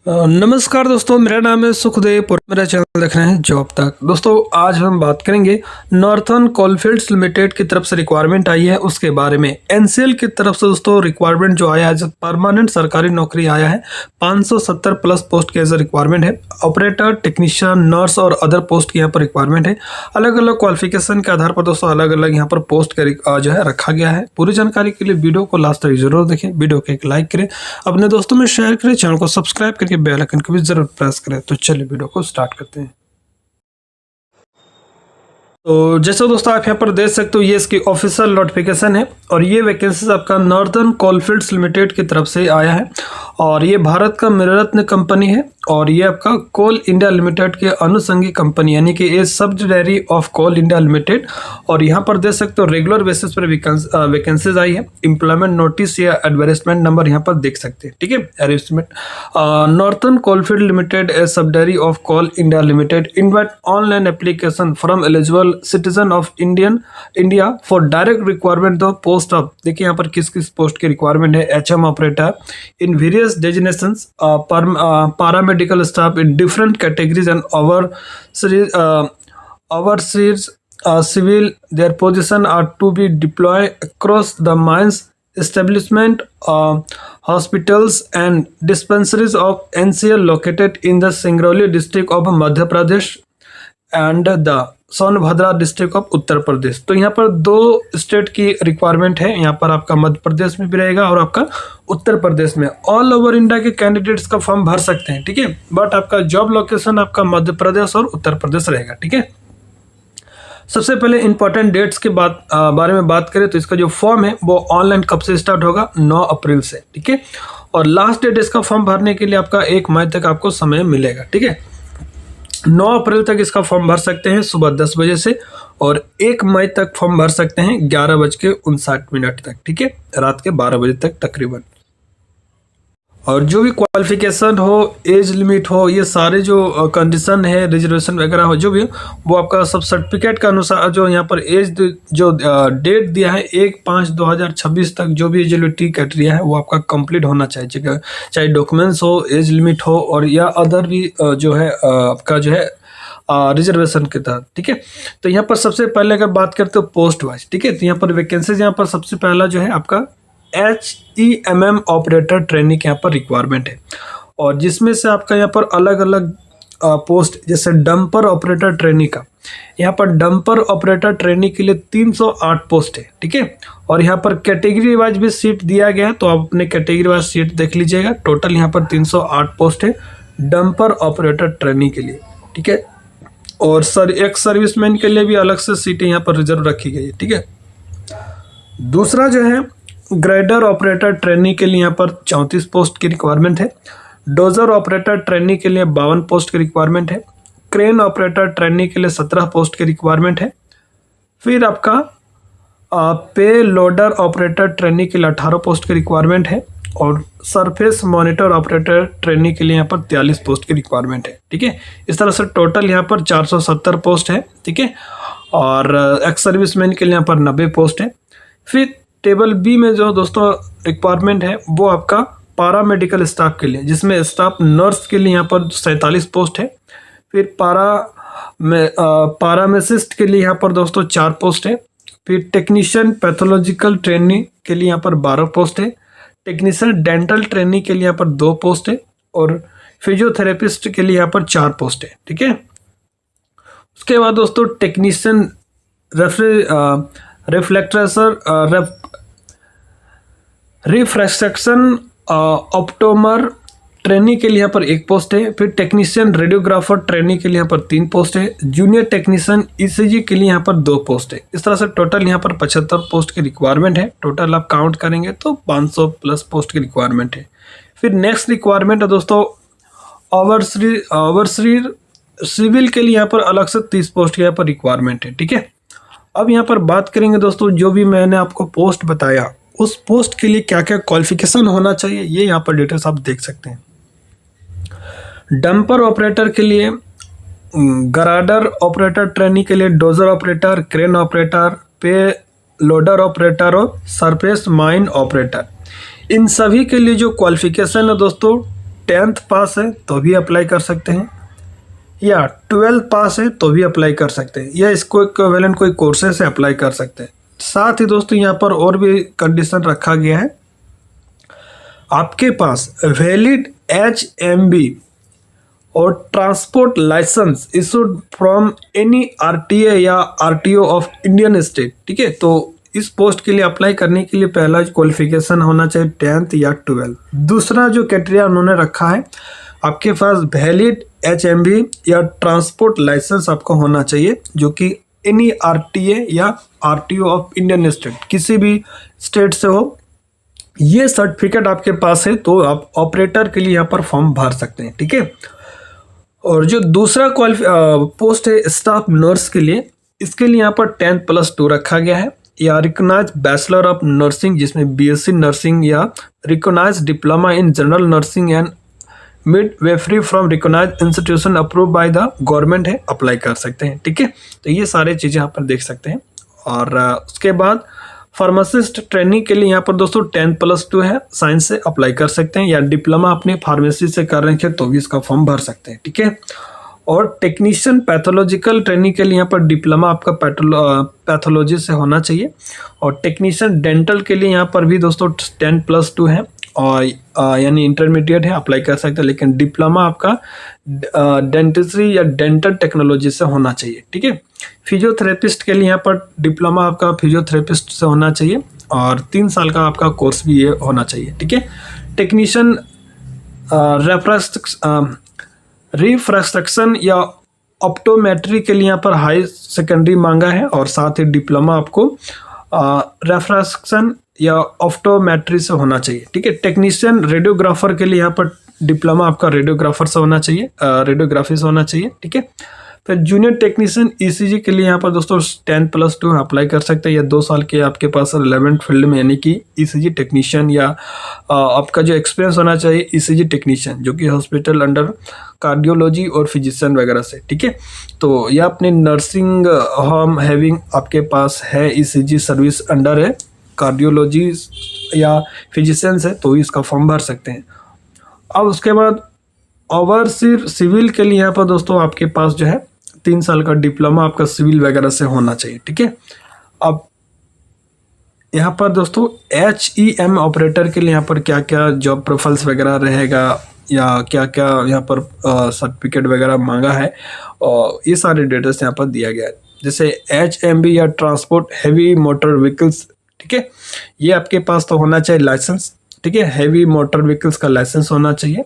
नमस्कार दोस्तों, मेरा नाम है सुखदेव और मेरा चैनल देख रहे हैं जॉब तक। दोस्तों आज हम बात करेंगे नॉर्थर्न कोलफील्ड्स लिमिटेड की तरफ से रिक्वायरमेंट आई है उसके बारे में। एनसीएल की तरफ से दोस्तों रिक्वायरमेंट जो आया है, जो परमानेंट सरकारी नौकरी आया है, 570 प्लस पोस्ट की एज रिक्वायरमेंट है। ऑपरेटर, टेक्नीशियन, नर्स और अदर पोस्ट की यहाँ पर रिक्वायरमेंट है। अलग अलग क्वालिफिकेशन के आधार पर दोस्तों अलग अलग यहाँ पर पोस्ट जो है रखा गया है। पूरी जानकारी के लिए वीडियो को लास्ट तक जरूर देखें, वीडियो को एक लाइक करें, अपने दोस्तों में शेयर करें, चैनल को सब्सक्राइब करके बेल आइकन को भी जरूर प्रेस करें। तो चलिए वीडियो को स्टार्ट करते हैं। तो जैसे दोस्तों आप यहाँ पर देख सकते हो, ये इसकी ऑफिशियल नोटिफिकेशन है और ये वैकेंसीज आपका नॉर्दर्न कोलफील्ड्स लिमिटेड की तरफ से आया है और ये भारत का मिलरत्न कंपनी है और ये आपका कोल इंडिया लिमिटेड के अनुसंगी कंपनी यानी कि ये subsidiary of Coal India Limited. और यहाँ पर देख सकते हो रेगुलर बेसिस पर वैकेंसीज आई है। एम्प्लॉयमेंट नोटिस या एडवर्टाइजमेंट नंबर यहाँ पर देख सकते हैं, ठीक है। Advertisement Northern Coalfield Limited a subsidiary of Coal India Limited invite online application from eligible citizen of India for direct requirement the post of, देखिए यहाँ पर किस किस पोस्ट की रिक्वायरमेंट है। HM operator in various designations, paramedical staff in different categories and overseas civil. Their position are to be deployed across the mines establishment, hospitals and dispensaries of NCL located in the Singrauli district of Madhya Pradesh and the Sonbhadra district of Uttar Pradesh. तो यहाँ पर दो state की requirement है, यहाँ पर आपका मध्य प्रदेश में भी रहेगा और आपका उत्तर प्रदेश में। ऑल ओवर इंडिया के कैंडिडेट्स का फॉर्म भर सकते हैं, ठीक है, बट आपका जॉब लोकेशन आपका मध्य प्रदेश और उत्तर प्रदेश रहेगा, ठीक है। सबसे पहले इंपॉर्टेंट डेट्स के बारे में बात करें तो इसका जो फॉर्म है वो ऑनलाइन कब से स्टार्ट होगा, 9 अप्रैल से, ठीक है। और लास्ट डेट इसका फॉर्म भरने के लिए आपका 1 मई तक आपको समय मिलेगा, ठीक है। 9 अप्रैल तक इसका फॉर्म भर सकते हैं सुबह 10 बजे से और 1 मई तक फॉर्म भर सकते हैं 11:59 तक, ठीक है, रात के 12 बजे तक तकरीबन। और जो भी क्वालिफिकेशन हो, एज लिमिट हो, ये सारे जो कंडीशन है, रिजर्वेशन वगैरह हो, जो भी हो, वो आपका सब सर्टिफिकेट का अनुसार जो यहाँ पर एज जो डेट दिया है 1/5/2026 तक जो भी एजिलिटी क्राइटेरिया है वो आपका कंप्लीट होना चाहिए, चाहे डॉक्यूमेंट्स हो, एज लिमिट हो और या अदर भी जो है आपका जो है रिजर्वेशन के तहत, ठीक है। तो यहाँ पर सबसे पहले अगर बात करते हो पोस्ट वाइज, ठीक है, तो यहाँ पर वैकेंसीज यहाँ पर सबसे पहला जो है आपका HEMM ऑपरेटर ट्रेनिंग यहाँ पर रिक्वायरमेंट है और जिसमें से आपका यहाँ पर अलग अलग पोस्ट, जैसे डंपर ऑपरेटर ट्रेनिंग का, यहाँ पर डंपर ऑपरेटर ट्रेनिंग के लिए 308 पोस्ट है, ठीक है। और यहाँ पर कैटेगरी वाइज भी सीट दिया गया है, तो आप अपने कैटेगरी वाइज सीट देख लीजिएगा। टोटल यहाँ पर 308 पोस्ट है डंपर ऑपरेटर ट्रेनिंग के लिए, ठीक है। और एक सर्विसमैन के लिए भी अलग से सीटें यहाँ पर रिजर्व रखी गई है, ठीक है। दूसरा जो है ग्रेडर ऑपरेटर ट्रेनिंग के लिए यहाँ पर 34 पोस्ट की रिक्वायरमेंट है। डोजर ऑपरेटर ट्रेनिंग के लिए 52 पोस्ट की रिक्वायरमेंट है। क्रेन ऑपरेटर ट्रेनिंग के लिए 17 पोस्ट की रिक्वायरमेंट है। फिर आपका पे लोडर ऑपरेटर ट्रेनिंग के लिए 18 पोस्ट की रिक्वायरमेंट है और सरफेस मॉनिटर ऑपरेटर ट्रेनिंग के लिए यहाँ पर 43 पोस्ट की रिक्वायरमेंट है, ठीक है। इस तरह से टोटल यहाँ पर 470 पोस्ट है, ठीक है। और एक्स सर्विसमैन के लिए यहाँ पर 90 पोस्ट है। फिर टेबल बी में जो दोस्तों रिक्वायरमेंट है वो आपका पारामेडिकल स्टाफ के लिए, जिसमें स्टाफ नर्स के लिए यहाँ पर 47 पोस्ट है। फिर पारामेसिस्ट के लिए यहाँ पर दोस्तों 4 पोस्ट है। फिर टेक्नीशियन पैथोलॉजिकल ट्रेनिंग के लिए यहाँ पर 12 पोस्ट है। टेक्नीशियन डेंटल ट्रेनिंग के लिए यहाँ पर 2 पोस्ट है और फिजियोथेरेपिस्ट के लिए यहाँ पर 4 पोस्ट है, ठीक है। उसके बाद दोस्तों टेक्नीशियन रिफ्रैक्शन ऑप्टोमर ट्रेनिंग के लिए यहाँ पर 1 पोस्ट है। फिर टेक्नीशियन रेडियोग्राफर ट्रेनिंग के लिए यहाँ पर 3 पोस्ट है। जूनियर टेक्नीशियन ECG के लिए यहाँ पर 2 पोस्ट है। इस तरह से टोटल यहाँ पर 75 पोस्ट की रिक्वायरमेंट है। टोटल आप काउंट करेंगे तो 500 प्लस पोस्ट की रिक्वायरमेंट है। फिर नेक्स्ट रिक्वायरमेंट है दोस्तों ओवरसीर सिविल के लिए यहाँ पर अलग से 30 पोस्ट की यहाँ पर रिक्वायरमेंट है, ठीक है। अब यहाँ पर बात करेंगे दोस्तों, जो भी मैंने आपको पोस्ट बताया उस पोस्ट के लिए क्या क्या क्वालिफिकेशन होना चाहिए, ये यहाँ पर डिटेल्स आप देख सकते हैं। डंपर ऑपरेटर के लिए, गराडर ऑपरेटर ट्रेनिंग के लिए डोजर ऑपरेटर, क्रेन ऑपरेटर, पे लोडर ऑपरेटर और सरफेस माइन ऑपरेटर, इन सभी के लिए जो क्वालिफिकेशन है दोस्तों 10th पास है तो भी अप्लाई कर सकते हैं, या 12th पास है तो भी अप्लाई कर सकते हैं, या इसको इक्विवेलेंट कोई कोर्सेज से अप्लाई कर सकते हैं। साथ ही दोस्तों यहाँ पर और भी कंडीशन रखा गया है, आपके पास वैलिड HMB और transport license issued from any RTA या RTO ऑफ इंडियन स्टेट। ठीक है, तो इस पोस्ट के लिए अप्लाई करने के लिए पहला क्वालिफिकेशन होना चाहिए 10th या 12th। दूसरा जो क्राइटेरिया उन्होंने रखा है, आपके पास वैलिड HMB या ट्रांसपोर्ट लाइसेंस आपको होना चाहिए, जो कि एनी RTA या RTO ऑफ इंडियन स्टेट, किसी भी स्टेट से हो। ये सर्टिफिकेट आपके पास है तो आप ऑपरेटर के लिए यहाँ पर फॉर्म भर सकते हैं। ठीक है, और जो दूसरा पोस्ट है स्टाफ नर्स के लिए, इसके लिए यहाँ पर 10+2 रखा गया है, या रिकॉग्नाइज बैचलर ऑफ नर्सिंग जिसमें BSc नर्सिंग, या recognise diploma in general nursing and midwifery from recognise institution approve by the government है, अप्लाई कर सकते हैं। ठीक है, तो ये सारे चीज़ें यहाँ पर देख सकते हैं। और उसके बाद फार्मासिस्ट ट्रेनिंग के लिए यहाँ पर दोस्तों 10+2 है, साइंस से अप्लाई कर सकते हैं, या डिप्लोमा अपने फार्मेसी से कर रहे थे तो भी इसका फॉर्म भर सकते हैं। ठीक है, और टेक्नीशियन पैथोलॉजिकल ट्रेनिंग के लिए यहाँ पर डिप्लोमा आपका पैथोलॉजी से होना चाहिए, और टेक्नीशियन डेंटल के लिए यहाँ पर भी दोस्तों 10+2 है, और यानी इंटरमीडिएट है, अप्लाई कर सकते हैं, लेकिन डिप्लोमा आपका डेंटिस्ट्री या डेंटल टेक्नोलॉजी से होना चाहिए। ठीक है, फिजियोथेरेपिस्ट के लिए यहाँ पर डिप्लोमा आपका फिजियोथेरेपिस्ट से होना चाहिए, और 3 साल का आपका कोर्स भी ये होना चाहिए। ठीक है, टेक्नीशियन रिफ्रैक्शन या ऑप्टोमेट्री के लिए यहाँ पर हाई सेकेंडरी मांगा है, और साथ ही डिप्लोमा आपको रिफ्रैक्शन या ऑप्टोमेट्री से होना चाहिए। ठीक है, टेक्नीशियन रेडियोग्राफर के लिए यहाँ पर डिप्लोमा आपका रेडियोग्राफर से होना चाहिए, रेडियोग्राफी से होना चाहिए। ठीक है, फिर जूनियर टेक्नीशियन ECG के लिए यहाँ पर दोस्तों 10+2 अप्लाई कर सकते हैं, या 2 साल के आपके पास रिलेवेंट फील्ड में, यानी कि ECG टेक्नीशियन, या आपका जो एक्सपीरियंस होना चाहिए ECG टेक्नीशियन, जो कि हॉस्पिटल अंडर कार्डियोलॉजी और फिजिशियन वगैरह से। ठीक है, तो यह अपने नर्सिंग होम हैविंग आपके पास है, ECG सर्विस अंडर है कार्डियोलॉजी या फिजिशियन से, तो इसका फॉर्म भर सकते हैं। अब उसके बाद ओवरसीर सिविल के लिए यहाँ पर दोस्तों आपके पास जो है 3 साल का डिप्लोमा आपका सिविल वगैरह से होना चाहिए। ठीक है, अब यहाँ पर दोस्तों HEM ऑपरेटर के लिए यहाँ पर क्या क्या जॉब प्रोफाइल्स वगैरह रहेगा, या क्या क्या यहाँ पर सर्टिफिकेट वगैरह मांगा है, और ये सारे डिटेल्स यहाँ पर दिया गया है। जैसे HMB या ट्रांसपोर्ट हैवी मोटर व्हीकल्स, ठीक है, ये आपके पास तो होना चाहिए लाइसेंस। ठीक है, हैवी मोटर व्हीकल्स का लाइसेंस होना चाहिए,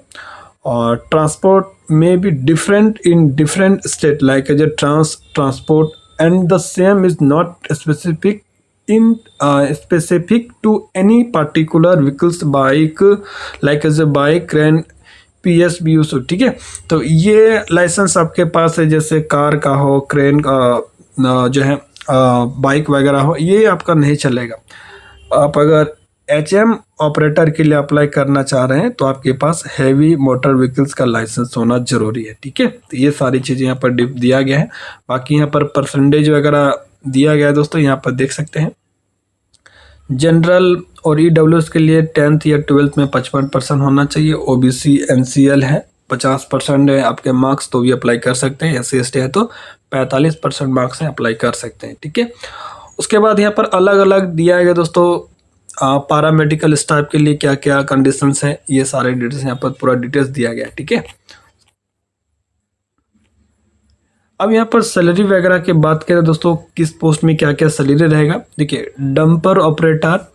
और ट्रांसपोर्ट में भी different in different state like as a transport and the same is not specific to any particular vehicles bike like as a bike crane PSBU। ठीक है, तो ये लाइसेंस आपके पास है, जैसे कार का हो, क्रेन का जो है बाइक वगैरह हो, ये आपका नहीं चलेगा। आप अगर HM ऑपरेटर के लिए अप्लाई करना चाह रहे हैं तो आपके पास हैवी मोटर व्हीकल्स का लाइसेंस होना जरूरी है। ठीक है, तो ये सारी चीज़ें यहाँ पर दिया गया है। बाकी यहाँ पर परसेंटेज वगैरह दिया गया है दोस्तों, यहाँ पर देख सकते हैं। जनरल और EWS के लिए 10th या 12th में 55% होना चाहिए, OBC NCL है 50% है आपके मार्क्स, तो भी अप्लाई कर सकते हैं। SC/ST है तो 45% मार्क्स हैं, अप्लाई कर सकते हैं। ठीक है, उसके बाद यहाँ पर अलग अलग दिया गया दोस्तों पैरामेडिकल स्टाफ के लिए क्या क्या कंडीशंस है, ये सारे डिटेल्स यहाँ पर पूरा डिटेल्स दिया गया है। ठीक है, अब यहाँ पर सैलरी वगैरह की बात करें दोस्तों, किस पोस्ट में क्या क्या सैलरी रहेगा। देखिए, डंपर ऑपरेटर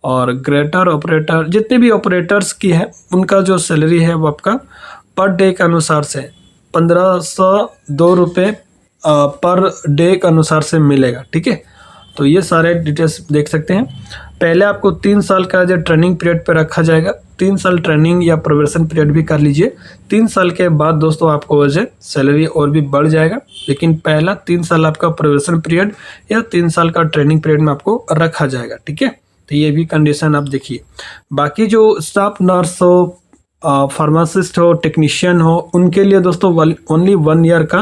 और ग्रेटर ऑपरेटर, जितने भी ऑपरेटर्स की है उनका जो सैलरी है वो आपका पर डे के अनुसार से 1502 रुपये पर डे के अनुसार से मिलेगा। ठीक है, तो ये सारे डिटेल्स देख सकते हैं। पहले आपको 3 साल का जो ट्रेनिंग पीरियड पे रखा जाएगा, 3 साल ट्रेनिंग या प्रोबेशन पीरियड भी कर लीजिए। 3 साल के बाद दोस्तों आपको वजह सैलरी और भी बढ़ जाएगा, लेकिन पहला 3 साल आपका प्रोबेशन पीरियड या 3 साल का ट्रेनिंग पीरियड में आपको रखा जाएगा। ठीक है, तो ये भी कंडीशन आप देखिए। बाकी जो स्टाफ नर्स हो, फार्मासिस्ट हो, टेक्नीशियन हो, उनके लिए दोस्तों ओनली 1 ईयर का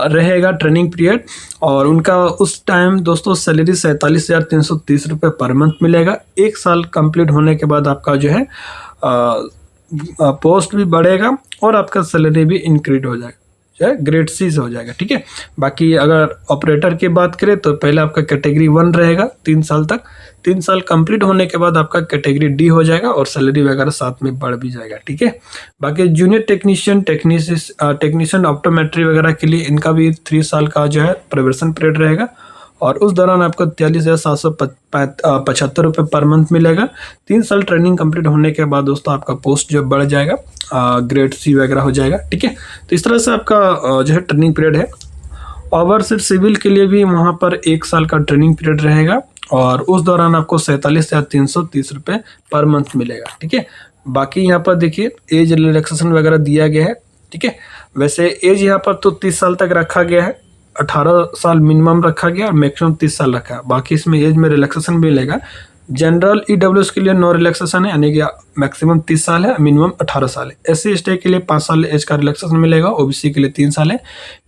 रहेगा ट्रेनिंग पीरियड, और उनका उस टाइम दोस्तों सैलरी 47,330 रुपये पर मंथ मिलेगा। 1 साल कंप्लीट होने के बाद आपका जो है पोस्ट भी बढ़ेगा और आपका सैलरी भी इंक्रीज हो जाएगा, ग्रेड सी से हो जाएगा। ठीक है, बाकी अगर ऑपरेटर की बात करें तो पहले आपका कैटेगरी 1 रहेगा 3 साल तक, 3 साल कंप्लीट होने के बाद आपका कैटेगरी डी हो जाएगा और सैलरी वगैरह साथ में बढ़ भी जाएगा। ठीक है, बाकी जूनियर टेक्नीशियन ऑप्टोमेट्री वगैरह के लिए इनका भी 3 साल का जो है प्रोबेशन पीरियड रहेगा और उस दौरान आपको 43,775 रुपये पर मंथ मिलेगा। 3 साल ट्रेनिंग कंप्लीट होने के बाद दोस्तों आपका पोस्ट जो बढ़ जाएगा, ग्रेड सी वगैरह हो जाएगा। ठीक है, तो इस तरह से आपका जो है ट्रेनिंग पीरियड है। ओवरसीज सिविल के लिए भी वहाँ पर 1 साल का ट्रेनिंग पीरियड रहेगा और उस दौरान आपको 47,330 रुपये पर मंथ मिलेगा। ठीक है, बाकी यहाँ पर देखिए एज रिलैक्सेशन वगैरह दिया गया है। ठीक है, वैसे एज यहाँ पर तो 30 साल तक रखा गया है, 18 साल मिनिमम रखा गया और मैक्सिमम 30 साल रखा है। बाकी इसमें एज में रिलैक्सेशन मिलेगा। जनरल ईडब्ल्यूएस के लिए नो रिलैक्सेशन है, यानी कि मैक्सिमम 30 साल है, मिनिमम 18 साल है। एससी एसटी के लिए 5 साल एज का रिलैक्सेशन मिलेगा, ओबीसी के लिए 3 साल है।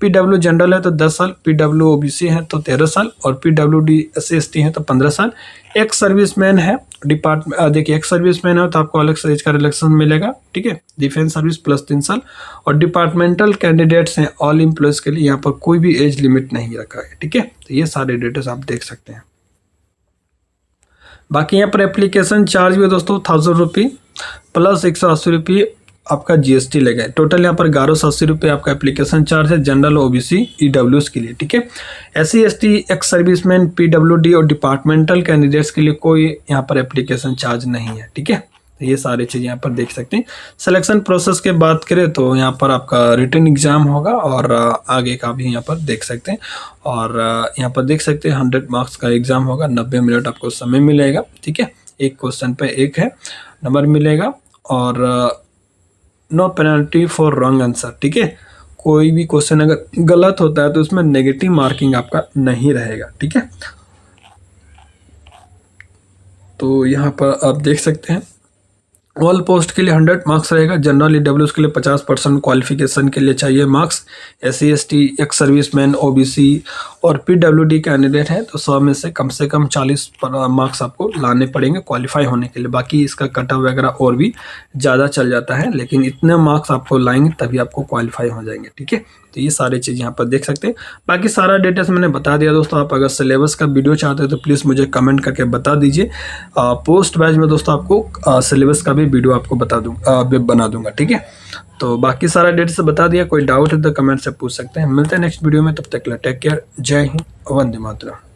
पीडब्ल्यू जनरल है तो 10 साल, पीडब्ल्यू ओबीसी है तो 13 साल और पीडब्ल्यूडी एससी एसटी है तो 15 साल। एक सर्विसमैन है देखिए एक सर्विसमैन है तो आपको अलग से एज का रिलैक्सेशन मिलेगा। ठीक है, डिफेंस सर्विस प्लस 3 साल और डिपार्टमेंटल कैंडिडेट्स हैं ऑल एम्प्लॉयज़ के लिए यहाँ पर कोई भी एज लिमिट नहीं रखा है। ठीक है, तो ये सारे डिटेल्स आप देख सकते हैं। बाकी यहाँ पर एप्लीकेशन चार्ज भी दोस्तों 1000 रुपये प्लस 180 रुपये आपका जीएसटी लगा है। टोटल यहाँ पर 1180 रुपये आपका एप्लीकेशन चार्ज है जनरल ओबीसी ईडब्ल्यूएस के लिए। ठीक है, SC ST ex serviceman PWD और डिपार्टमेंटल कैंडिडेट्स के लिए कोई यहाँ पर एप्लीकेशन चार्ज नहीं है। ठीक है, ये सारी चीज़ यहाँ पर देख सकते हैं। सिलेक्शन प्रोसेस के बात करें तो यहाँ पर आपका रिटन एग्जाम होगा और आगे का भी यहाँ पर देख सकते हैं और यहाँ पर देख सकते हैं 100 मार्क्स का एग्जाम होगा, 90 मिनट आपको समय मिलेगा। ठीक है, एक क्वेश्चन पे 1 है नंबर मिलेगा और no penalty for wrong answer. ठीक है, कोई भी क्वेश्चन अगर गलत होता है तो उसमें नेगेटिव मार्किंग आपका नहीं रहेगा। ठीक है, तो यहाँ पर आप देख सकते हैं ऑल पोस्ट के लिए 100 मार्क्स रहेगा, जनरल ईडब्ल्यूएस के लिए 50% क्वालिफिकेशन के लिए चाहिए marks, SC ST ex serviceman OBC और पीडब्ल्यूडी कैंडिडेट है तो 100 में से कम 40 मार्क्स आपको लाने पड़ेंगे क्वालिफाई होने के लिए। बाकी इसका कट ऑफ वगैरह और भी ज़्यादा चल जाता है, लेकिन इतने मार्क्स आपको लाएंगे तभी आपको क्वालिफाई हो जाएंगे। ठीक है, तो ये सारी चीज़ यहाँ पर देख सकते हैं। बाकी सारा डिटेल्स मैंने बता दिया दोस्तों। आप अगर सिलेबस का वीडियो चाहते हैं तो प्लीज़ मुझे कमेंट करके बता दीजिए। पोस्ट बैच में दोस्तों आपको सिलेबस का भी वीडियो आपको बना दूंगा। ठीक है, तो बाकी सारा डिटेल्स बता दिया। कोई डाउट है तो कमेंट से पूछ सकते हैं। मिलते हैं नेक्स्ट वीडियो में, तब तक के लिए टेक केयर, जय हिंद, वंदे मातरम।